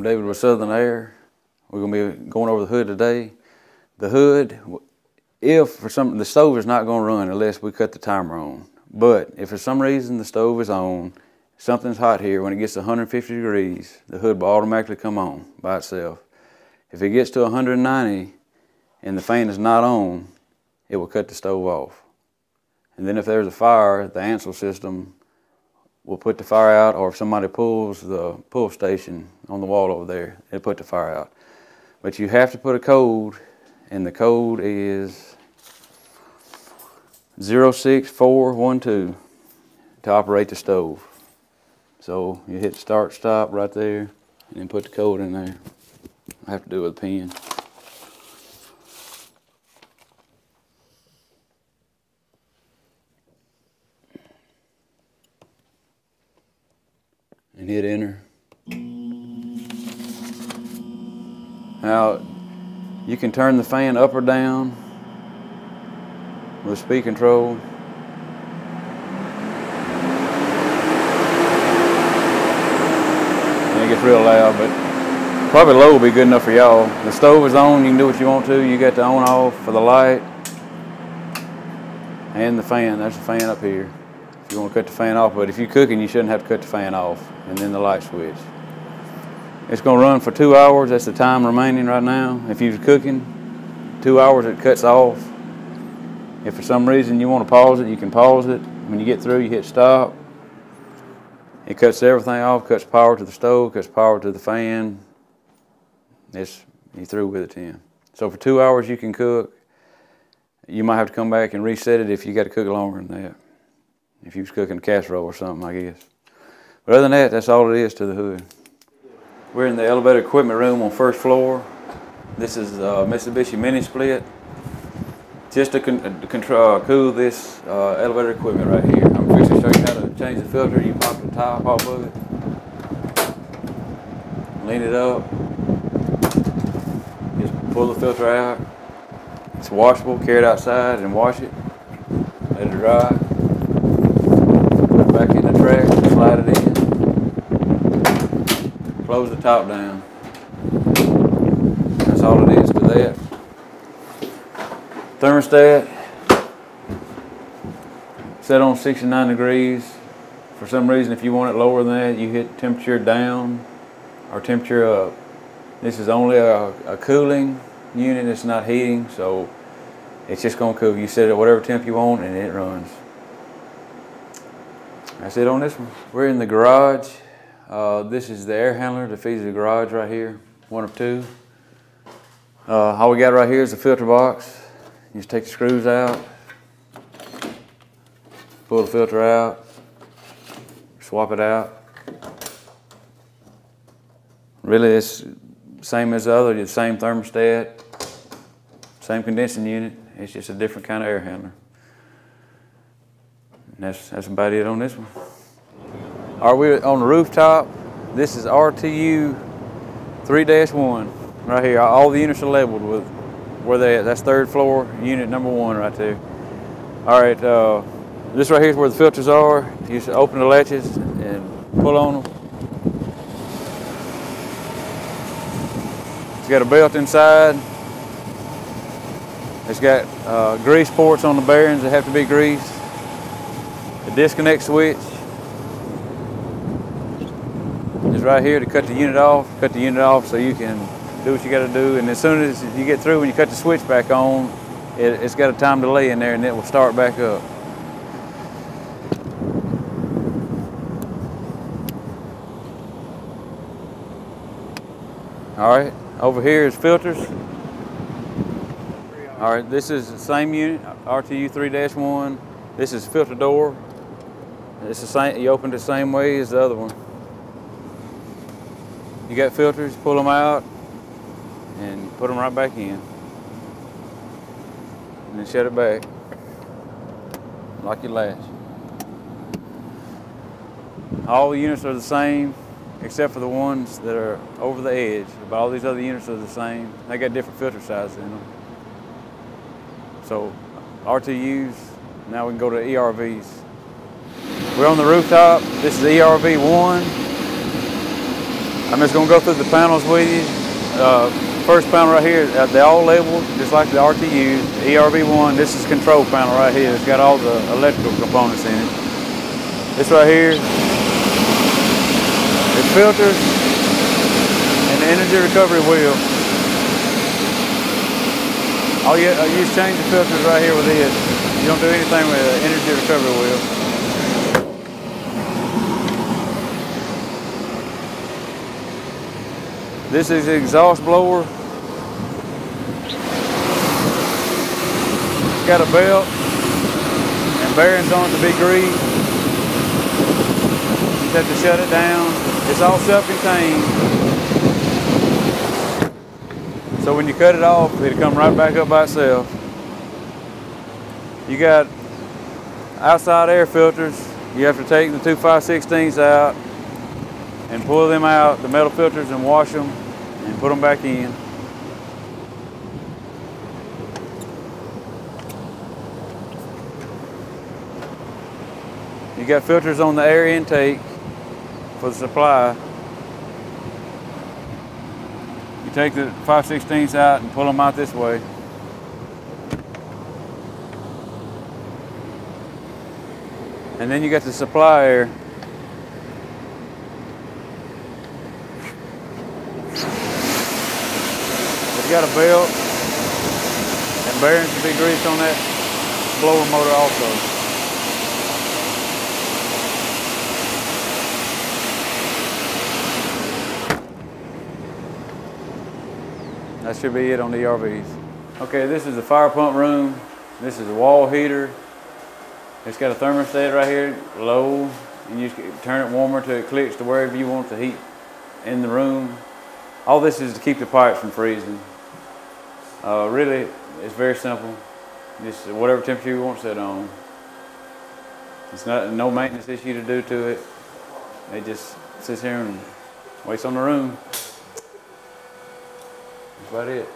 I'm David with Southern Air. We're going to be going over the hood today. The hood, if for some, the stove is not going to run unless we cut the timer on. But if for some reason the stove is on, something's hot here, when it gets to 150 degrees, the hood will automatically come on by itself. If it gets to 190 and the fan is not on, it will cut the stove off. And then if there's a fire, the Ansel system will put the fire out, or if somebody pulls the pull station on the wall over there, it'll put the fire out. But you have to put a code, and the code is 06412 to operate the stove. So you hit start, stop right there, and then put the code in there. I have to do it with a pen. And hit enter. Now, you can turn the fan up or down with speed control. And it gets real loud, but probably low will be good enough for y'all. The stove is on, you can do what you want to. You got the on off for the light and the fan. There's the fan up here. If you want to cut the fan off, but if you're cooking, you shouldn't have to cut the fan off, and then the light switch. It's going to run for 2 hours. That's the time remaining right now. If you're cooking, 2 hours it cuts off. If for some reason you want to pause it, you can pause it. When you get through, you hit stop. It cuts everything off, cuts power to the stove, cuts power to the fan. You're through with it then. So for 2 hours you can cook. You might have to come back and reset it if you got to cook longer than that. If you was cooking a casserole or something, I guess. But other than that, that's all it is to the hood. We're in the elevator equipment room on first floor. This is a Mitsubishi mini split. Just to cool this elevator equipment right here. I'm going to show you how to change the filter. You pop the top off of it. Lean it up. Just pull the filter out. It's washable. Carry it outside and wash it. Let it dry. Back in the track, slide it in. Close the top down. That's all it is to that. Thermostat, set on 69 degrees. For some reason, if you want it lower than that, you hit temperature down or temperature up. This is only a cooling unit, it's not heating, so it's just gonna cool. You set it at whatever temp you want and it runs. That's it on this one. We're in the garage. This is the air handler that feeds the garage right here, one of two. All we got right here is the filter box. You just take the screws out, pull the filter out, swap it out. Really, it's same as the other, the same thermostat, same condensing unit. It's just a different kind of air handler. And that's about it on this one. All right, we're on the rooftop. This is RTU 3-1 right here. All the units are labeled with where they at. That's third floor, unit number 1 right there. All right, this right here is where the filters are. You just open the latches and pull on them. It's got a belt inside. It's got grease ports on the bearings that have to be greased. The disconnect switch is right here to cut the unit off. Cut the unit off so you can do what you got to do. And as soon as you get through, when you cut the switch back on, it's got a time delay in there and it will start back up. All right, over here is filters. All right, this is the same unit, RTU 3-1. This is filter door. It's the same, you open it the same way as the other one. You got filters, pull them out and put them right back in. And then shut it back, lock your latch. All the units are the same except for the ones that are over the edge. But all these other units are the same. They got different filter sizes in them. So RTUs, now we can go to ERVs. We're on the rooftop. This is ERV 1. I'm just going to go through the panels with you. First panel right here, they're all labeled just like the RTU. The ERV1, this is control panel right here. It's got all the electrical components in it. This right here is filters and the energy recovery wheel. All you just change the filters right here with this. You don't do anything with the energy recovery wheel. This is the exhaust blower. It's got a belt and bearings on it to be greased. You just have to shut it down. It's all self-contained. So when you cut it off, it'll come right back up by itself. You got outside air filters. You have to take the two 5/16s out and pull them out, the metal filters, and wash them and put them back in. You got filters on the air intake for the supply. You take the 5/16s out and pull them out this way. And then you got the supply air. It's got a belt and bearings to be greased on that blower motor also. That should be it on the ERVs. Okay, this is the fire pump room. This is a wall heater. It's got a thermostat right here, low, and you turn it warmer till it clicks to wherever you want the heat in the room. All this is to keep the pipes from freezing. Really, it's very simple. Just whatever temperature you want set on. It's no maintenance issue to do to it. It just sits here and waits on the room. That's about it.